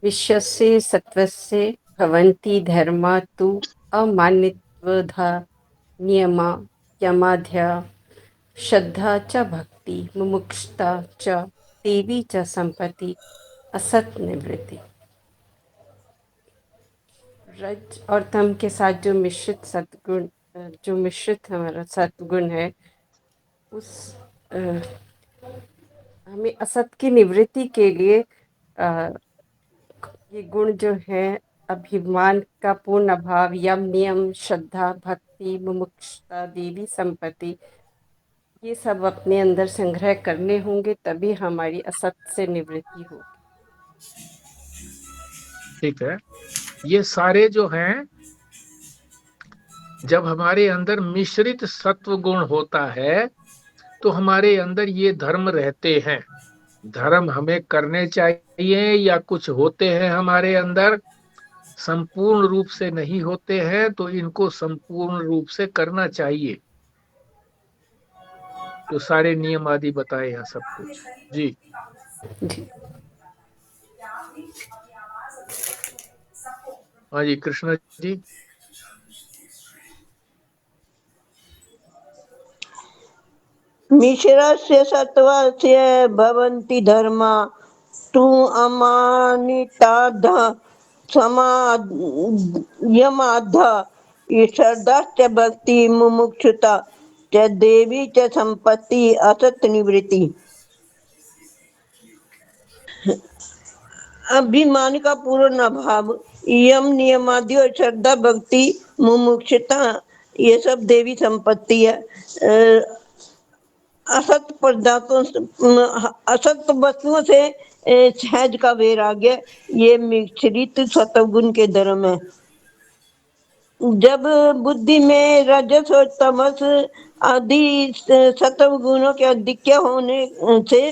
विश्वस्य सत्वस्य भवन्ति धर्मा तु अमानित्वधा नियमा यमाध्या श्रद्धा च भक्ति मुमुक्षुता च देवी च संपत्ति असत निवृत्ति। रज और तम के साथ जो मिश्रित सद्गुण, जो मिश्रित हमारा सद्गुण है, उस हमें असत की निवृत्ति के लिए ये गुण जो है, अभिमान का पूर्ण अभाव, यम नियम, श्रद्धा, भक्ति, मुमुक्षुता, देवी संपत्ति, ये सब अपने अंदर संग्रह करने होंगे, तभी हमारी असत से निवृत्ति होगी। ठीक है। ये सारे जो हैं, जब हमारे अंदर मिश्रित सत्व गुण होता है तो हमारे अंदर ये धर्म रहते हैं। धर्म हमें करने चाहिए या कुछ होते हैं हमारे अंदर, संपूर्ण रूप से नहीं होते हैं, तो इनको संपूर्ण रूप से करना चाहिए। तो सारे नियम आदि बताए हैं सब कुछ जी। जी। हाँ जी, कृष्णा जी। मिश्रस्य सत्वस्य भवन्ति धर्मा तु अमानिताद्ध समायमाद्ध श्रद्धाश्च भक्ति मुमुक्षुता च देवी च संपत्ति असत निवृत्ति। अभिमान का पूर्ण अभाव, यम नियमादि और श्रद्धा भक्ति मुमुक्षुता, ये सब देवी संपत्ति है। असत पदार्थों असत वस्तुओं से सहज का वैराग्य, ये मिश्रित सत्वगुण के धर्म है। जब बुद्धि में रजस और तमस आदि सत्व गुणों के अधिक्य होने से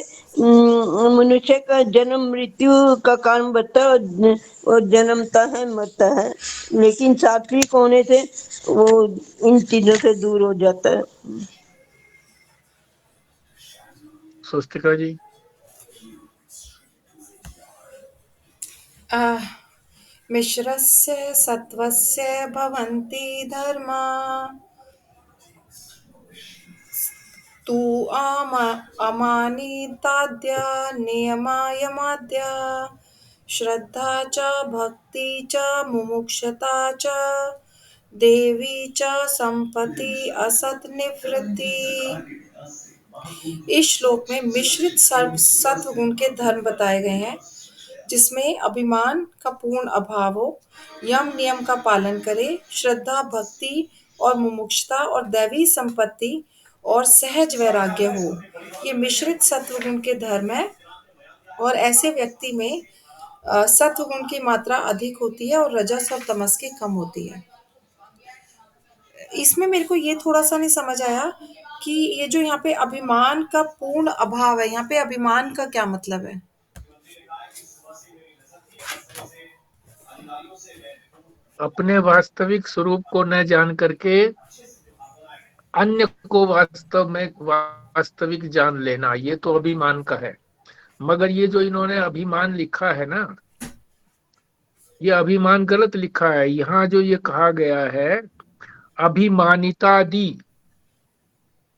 मनुष्य का जन्म मृत्यु का कारण बनता है और जन्मता है मरता है, लेकिन सात्विक होने से वो इन चीजों से दूर हो जाता है। स्वस्तिका जी। मिश्रस्य सत्वस्य भवन्ति धर्मा तु अमानिताद्य नियमायमाद्य श्रद्धा च भक्ति च मुमुक्षता च देवी च संपत्ति असत निवृत्ति। इस श्लोक में मिश्रित सत्व गुण के धर्म बताए गए हैं, जिसमें अभिमान का पूर्ण अभाव हो, यम नियम का पालन करे, श्रद्धा भक्ति और मुमुक्षुता और दैवी संपत्ति और सहज वैराग्य हो। ये मिश्रित सत्व गुण के धर्म है और ऐसे व्यक्ति में सत्व गुण की मात्रा अधिक होती है और रजस और तमस की कम होती है। इसमें मेरे को ये थोड़ा सा नहीं समझ आया कि ये जो यहाँ पे अभिमान का पूर्ण अभाव है, यहाँ पे अभिमान का क्या मतलब है? अपने वास्तविक स्वरूप को न जान करके अन्य को वास्तव में वास्तविक जान लेना, ये तो अभिमान का है। मगर ये जो इन्होंने अभिमान लिखा है ना, ये अभिमान गलत लिखा है। यहाँ जो ये कहा गया है अभिमानितादि,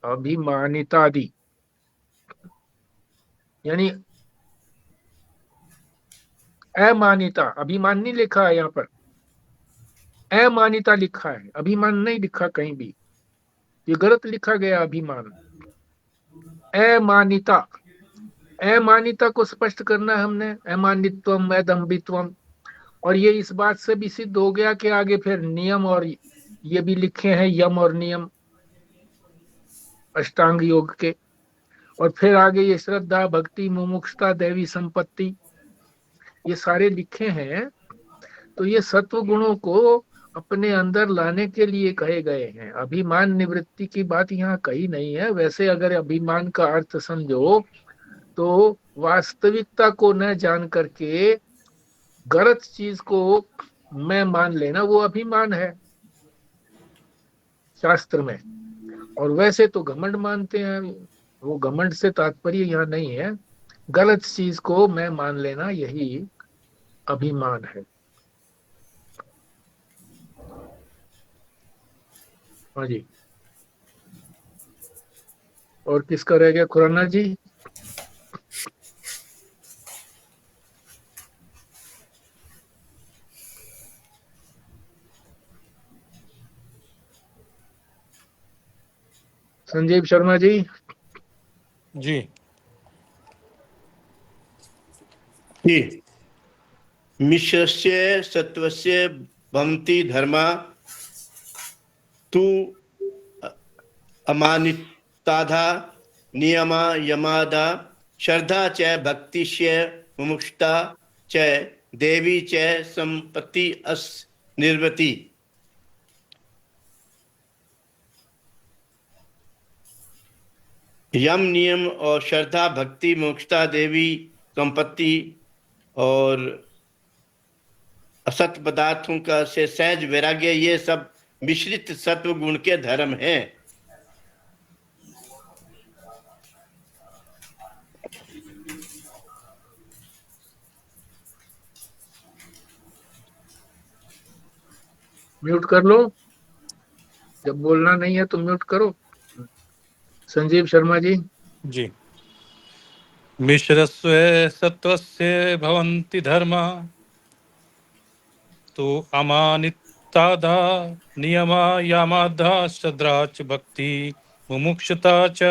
अभिमानितादि यानी अमानिता, अभिमान नहीं लिखा है यहाँ पर, अमानिता लिखा है, अभिमान नहीं लिखा कहीं भी, ये गलत लिखा गया अभिमान। अमानिता, अमानिता को स्पष्ट करना है हमने, अमानित्वम अदम्भित्वम। और ये इस बात से भी सिद्ध हो गया कि आगे फिर नियम और ये भी लिखे हैं, यम और नियम अष्टांग योग के, और फिर आगे ये श्रद्धा भक्ति मुमुक्षुता दैवी संपत्ति, ये सारे लिखे हैं। तो ये सत्व गुणों को अपने अंदर लाने के लिए कहे गए हैं। अभिमान निवृत्ति की बात यहाँ कही नहीं है। वैसे अगर अभिमान का अर्थ समझो तो वास्तविकता को न जान करके गलत चीज को मैं मान लेना, वो अभिमान है शास्त्र में। और वैसे तो घमंड मानते हैं, वो घमंड से तात्पर्य यहाँ नहीं है, गलत चीज को मैं मान लेना यही अभिमान है। हाँ जी, और किसका रह गया? खुराना जी। संजीव शर्मा जी। जी जी। मिश्रस्य सत्वस्य भवन्ति धर्मा तु अमानिताधा नियमा यमादा श्रद्धा च भक्तिश्च मुमुक्षुता च देवी च संपत्ति अस निर्वति। यम नियम और श्रद्धा भक्ति मोक्षता देवी संपत्ति और असत पदार्थों का से सहज वैराग्य, ये सब मिश्रित सत्व गुण के धर्म हैं। म्यूट कर लो, जब बोलना नहीं है तो म्यूट करो। संजीव शर्मा जी। जी। मिश्रस्वे सत्वस्य भवन्ति धर्मा तो अमानितादा नियमा यामाधा श्रद्धा च भक्ति मुमुक्षुता च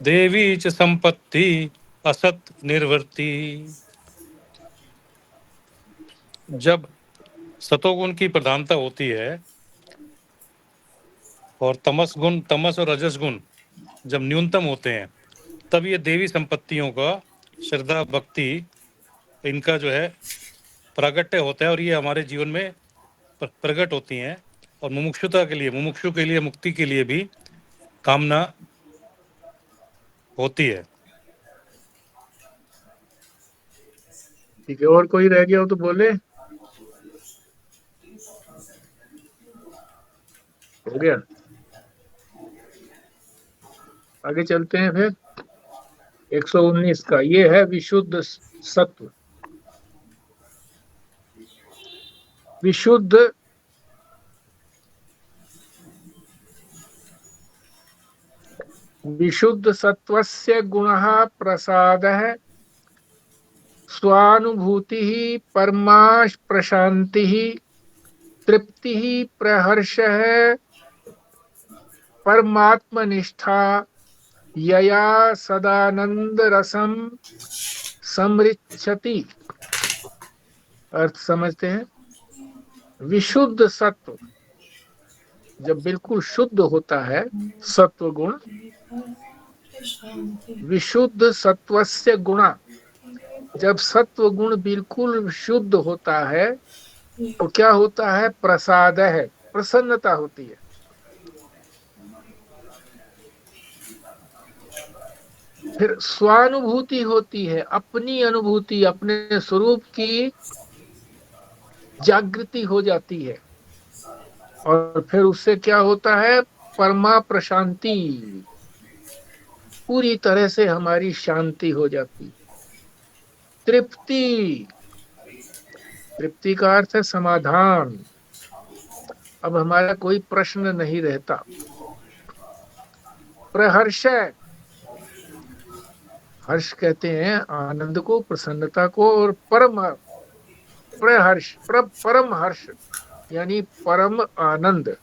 देवी च संपत्ति असत निर्वर्ति। जब सतोगुण की प्रधानता होती है और तमस और रजस गुण जब न्यूनतम होते हैं, तब ये देवी संपत्तियों का श्रद्धा भक्ति इनका जो है प्रागट्य होता है और ये हमारे जीवन में प्रकट होती हैं और मुमुक्षु के लिए मुक्ति के लिए भी कामना होती है। ठीक है, और कोई रह गया हो तो बोले। हो गया, आगे चलते हैं फिर। 119 का ये है विशुद्ध सत्व। विशुद्ध सत्वस्य गुणः प्रसादः स्वानुभूतिः परमा प्रशांतिः तृप्तिः प्रहर्षः परमात्मनिष्ठा यया सदानंद रसम समृच्छति। अर्थ समझते हैं। विशुद्ध सत्व जब बिल्कुल शुद्ध होता है, सत्व गुण, विशुद्ध सत्वस्य गुणा, जब सत्व गुण बिल्कुल शुद्ध होता है तो क्या होता है? प्रसाद है, प्रसन्नता होती है। फिर स्वानुभूति होती है, अपनी अनुभूति, अपने स्वरूप की जागृति हो जाती है। और फिर उससे क्या होता है? परमा प्रशांति, पूरी तरह से हमारी शांति हो जाती। तृप्ति, तृप्ति का अर्थ है समाधान। अब हमारा कोई प्रश्न नहीं रहता। प्रहर्ष, हर्ष कहते हैं आनंद को, प्रसन्नता को। और परम प्रहर्ष, परम हर्ष यानी परम आनंद।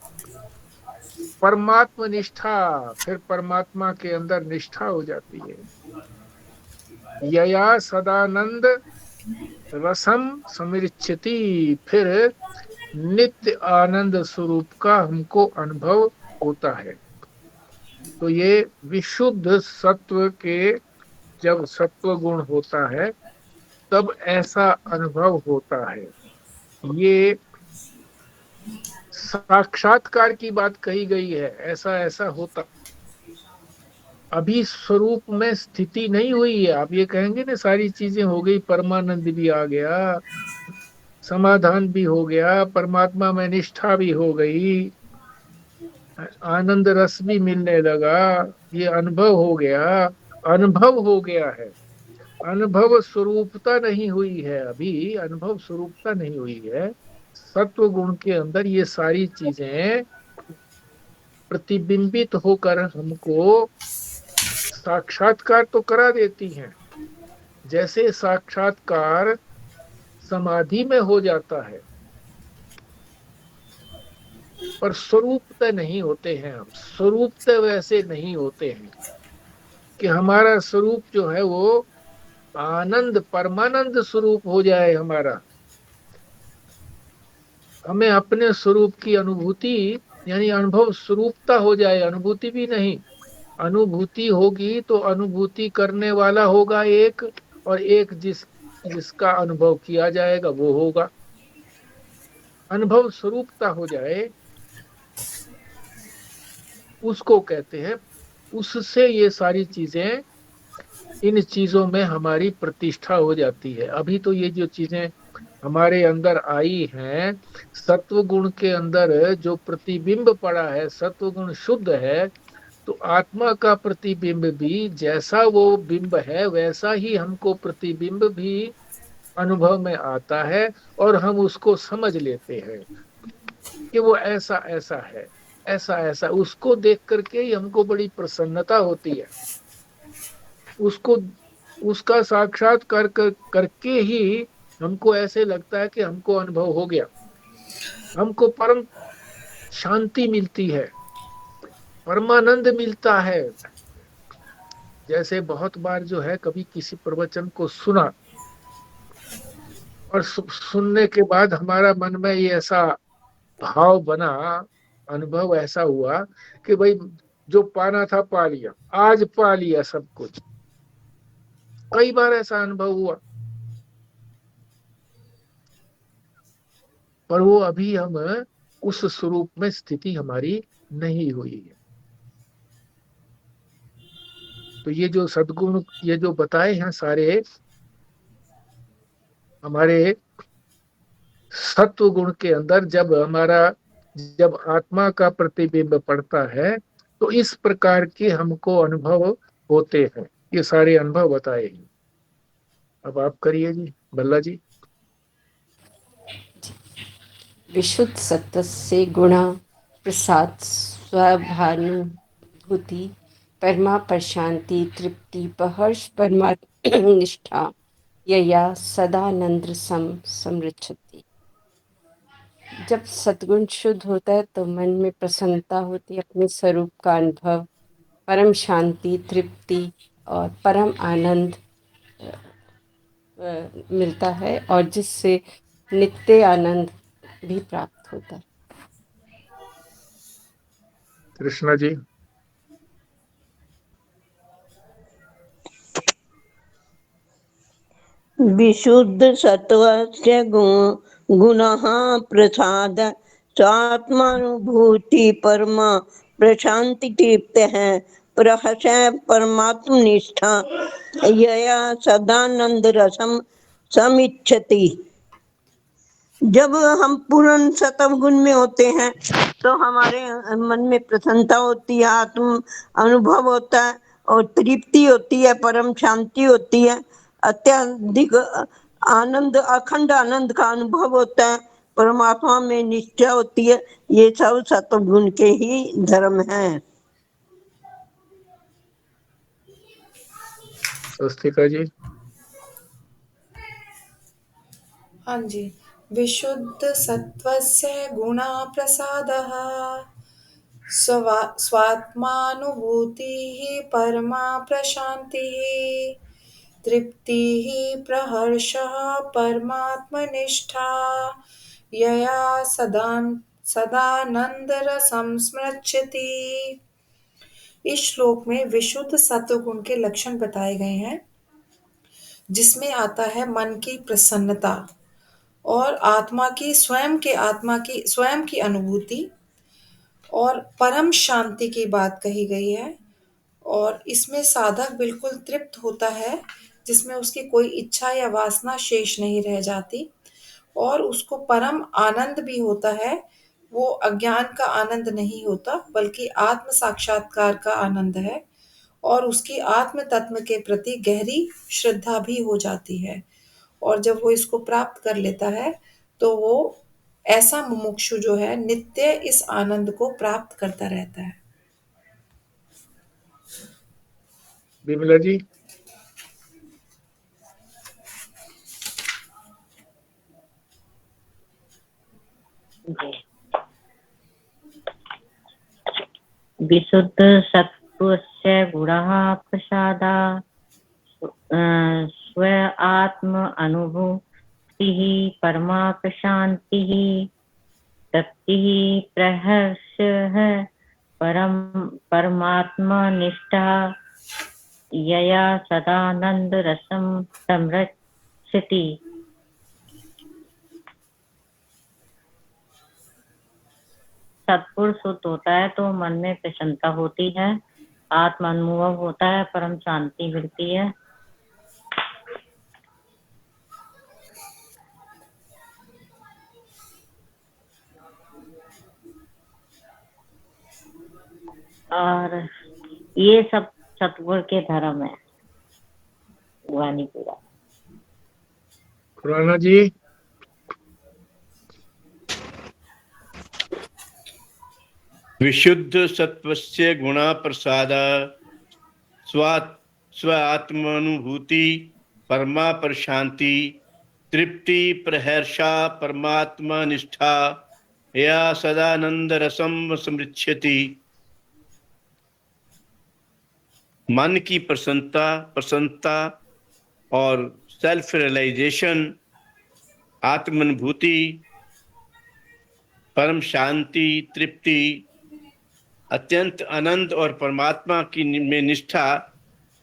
परमात्मा निष्ठा, फिर परमात्मा के अंदर निष्ठा हो जाती है। यया सदानंद रसम समृच्छति, फिर नित्य आनंद स्वरूप का हमको अनुभव होता है। तो ये विशुद्ध सत्व के, जब सत्व गुण होता है तब ऐसा अनुभव होता है। ये साक्षात्कार की बात कही गई है, ऐसा ऐसा होता। अभी स्वरूप में स्थिति नहीं हुई है। आप ये कहेंगे ना सारी चीजें हो गई, परमानंद भी आ गया, समाधान भी हो गया, परमात्मा में निष्ठा भी हो गई, आनंद रस भी मिलने लगा, ये अनुभव हो गया। अनुभव हो गया है, अनुभव स्वरूपता नहीं हुई है। अभी अनुभव स्वरूपता नहीं हुई है। सत्व गुण के अंदर ये सारी चीजें प्रतिबिंबित होकर हमको साक्षात्कार तो करा देती हैं। जैसे साक्षात्कार समाधि में हो जाता है, पर स्वरूपता नहीं होते हैं हम। स्वरूपता वैसे नहीं होते हैं कि हमारा स्वरूप जो है वो आनंद, परमानंद स्वरूप हो जाए हमारा। हमें अपने स्वरूप की अनुभूति यानी अनुभव स्वरूपता हो जाए। अनुभूति भी नहीं, अनुभूति होगी तो अनुभूति करने वाला होगा एक, और एक जिसका अनुभव किया जाएगा वो होगा। अनुभव स्वरूपता हो जाए उसको कहते हैं, उससे ये सारी चीजें, इन चीजों में हमारी प्रतिष्ठा हो जाती है। अभी तो ये जो चीजें हमारे अंदर आई हैं, सत्व गुण के अंदर जो प्रतिबिंब पड़ा है, सत्व गुण शुद्ध है, तो आत्मा का प्रतिबिंब भी जैसा वो बिंब है वैसा ही हमको प्रतिबिंब भी अनुभव में आता है, और हम उसको समझ लेते हैं कि वो ऐसा ऐसा है, ऐसा ऐसा। उसको देख करके ही हमको बड़ी प्रसन्नता होती है। उसको, उसका साक्षात्कार करके ही हमको ऐसे लगता है कि हमको अनुभव हो गया, हमको परम शांति मिलती है, परमानंद मिलता है। जैसे बहुत बार जो है, कभी किसी प्रवचन को सुना और सुनने के बाद हमारा मन में ये ऐसा भाव बना, अनुभव ऐसा हुआ कि भाई जो पाना था पा लिया, आज पा लिया सब कुछ। कई बार ऐसा अनुभव हुआ, पर वो अभी हम उस स्वरूप में स्थिति हमारी नहीं हुई है। तो ये जो सद्गुण, ये जो बताए हैं सारे, हमारे सत्व गुण के अंदर जब आत्मा का प्रतिबिंब पड़ता है तो इस प्रकार के हमको अनुभव होते हैं। ये सारे अनुभव बताए हैं। अब आप करिए जी, बल्ला जी। विशुद्ध सत्व से गुण प्रसाद स्वाभानुभूति परमा प्रशांति तृप्ति प्रहर्ष परमात्मा निष्ठा यया सदानंद समृद्धति। जब सद्गुण शुद्ध होता है तो मन में प्रसन्नता होती है, अपने स्वरूप का अनुभव, परम शांति, तृप्ति और परम आनंद मिलता है, और जिससे नित्य आनंद भी प्राप्त होता है। कृष्णा जी। विशुद्ध सत्वस्य गुणः प्रसाद स्वात्मानुभूति परमा प्रशांति तृप्त है प्रहस परमात्म निष्ठा यया सदानंद रसम समिच्छति। जब हम पूर्ण सतव गुण में होते हैं तो हमारे मन में प्रसन्नता होती है, आत्म अनुभव होता है और तृप्ति होती है, परम शांति होती है, अत्यधिक आनंद, अखंड आनंद का अनुभव होता है, परमात्मा में निष्ठा होती है। ये सब सत्व गुण के ही धर्म हैं। स्वस्तिका जी। हाँ जी। विशुद्ध सत्वस्य गुणा प्रसादः स्वात्मानुभूतिः परमा प्रशान्तिः तृप्तिः प्रहर्षः परमात्मनिष्ठा यया सदानंदरसं स्मृच्छति। इस श्लोक में विशुद्ध सत्व गुण के लक्षण बताए गए हैं, जिसमें आता है मन की प्रसन्नता और आत्मा की स्वयं की अनुभूति और परम शांति की बात कही गई है। और इसमें साधक बिल्कुल तृप्त होता है, जिसमें उसकी कोई इच्छा या वासना शेष नहीं रह जाती, और उसको परम आनंद भी होता है। वो अज्ञान का आनंद नहीं होता, बल्कि आत्म साक्षात्कार का आनंद है, और उसकी आत्म तत्व के प्रति गहरी श्रद्धा भी हो जाती है। और जब वो इसको प्राप्त कर लेता है तो वो ऐसा मुमुक्षु जो है नित्य इस आनंद को प्राप्त करता रहता है। विमला जी। विशुद्ध सत्वस्य गुणः प्रसादा स्व आत्म अनुभूतिः परमा प्रशान्तिः तृप्तिः प्रहर्षः परमात्मा निष्ठा यया सदानंद रसम समृच्छति। सत्पुर शुद्ध होता है तो मन में प्रसन्नता होती है, आत्मा अनुभव होता है, परम शांति मिलती है। और ये सब सतगुण के धर्म है। वाणीपुरा खुराना जी। विशुद्ध सत्वस्य गुणा प्रसाद स्व आत्मानुभूति परमा प्रशांति तृप्ति प्रहर्षा परमात्मा निष्ठा या सदानंद रसम समृच्छति। मन की प्रसन्नता और सेल्फ रियलाइजेशन, आत्मानुभूति, परम शांति, तृप्ति, अत्यंत आनंद और परमात्मा की में निष्ठा,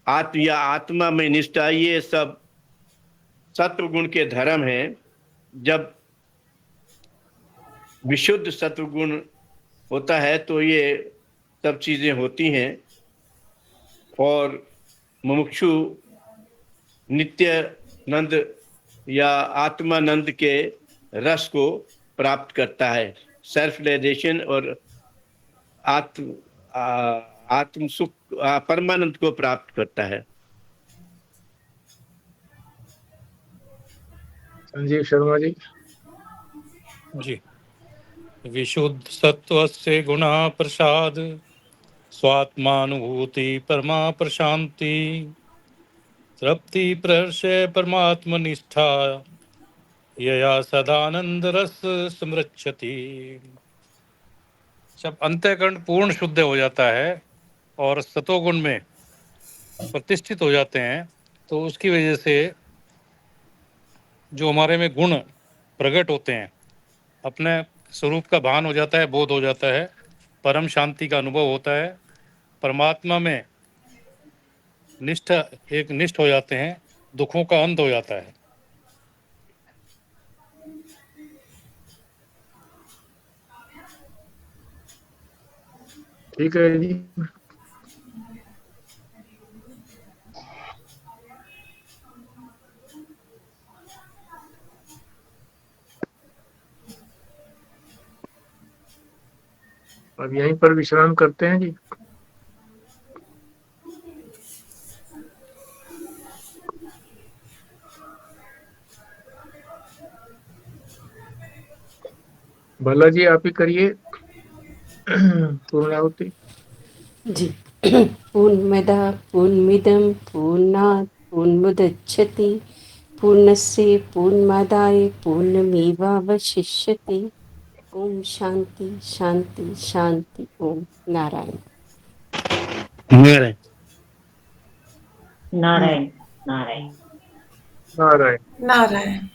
आत्मा में निष्ठा, ये सब सत्व गुण के धर्म हैं। जब विशुद्ध सत्व गुण होता है तो ये सब चीजें होती हैं और मुमुक्षु नित्यानंद या आत्मानंद के रस को प्राप्त करता है, सेल्फ रियलाइजेशन और आत्म सुख, परमानंद को प्राप्त करता है। संजीव शर्मा जी। जी। विशुद्ध सत्वस्य गुणा प्रसाद स्वात्मानुभूति परमा प्रशांति तृप्ति प्रहर्षे परमात्म निष्ठा यया सदानंद रस समृच्छति। जब अंतःकरण पूर्ण शुद्ध हो जाता है और सतोगुण में प्रतिष्ठित हो जाते हैं तो उसकी वजह से जो हमारे में गुण प्रकट होते हैं, अपने स्वरूप का भान हो जाता है, बोध हो जाता है, परम शांति का अनुभव होता है, परमात्मा में निष्ठ हो जाते हैं, दुखों का अंत हो जाता है। ठीक है जी। अब यहीं पर विश्राम करते हैं जी। भला जी आप ही करिए पूर्णाहुति। जी। पूर्णमदः पूर्णमिदं पूर्णात् पूर्णमुदच्यते पूर्णस्य पूर्णमादाय पूर्णमेवावशिष्यते। ओम शांति शांति शांति। ओम नारायण नारायण नारायण नारायण नारायण। नारायण।